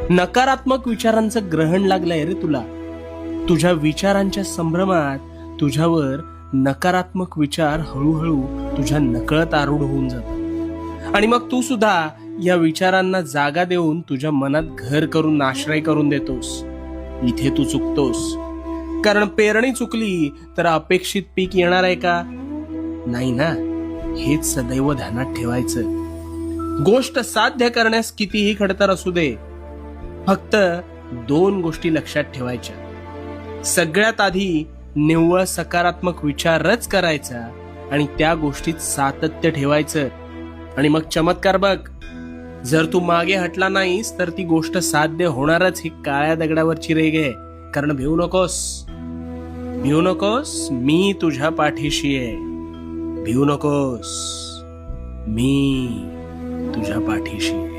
नकारात्मक विचारांचं ग्रहण लागलंय रे तुला. तुझ्या विचारांच्या संभ्रमात तुझ्यावर नकारात्मक विचार हळूहळू तुझ्या नकळत आरूढ होऊन जातात आणि मग तू सुद्धा या विचारांना जागा देऊन तुझ्या मनात घर करून आश्रय करून देतोस. इथे तू चुकतोस. कारण पेरणी चुकली तर अपेक्षित पीक येणार आहे का? नाही ना. हेच सदैव ध्यानात ठेवायचं. गोष्ट साध्य करण्यास कितीही खडतर असू दे, फक्त 2 गोष्टी लक्षात ठेवायच्या. सगळ्यात आधी निव्वळ सकारात्मक विचारच करायचा आणि त्या गोष्टीत सातत्य ठेवायचं. आणि मग चमत्कार बघ. जर तू मागे हटला नाहीस तर ती गोष्ट साध्य होणारच. ही काळ्या दगडावरची रेघ आहे. कारण भिवू नकोस. मी तुझ्या पाठीशी आहे. भिवू नकोस. मी तुझ्या पाठीशी आहे.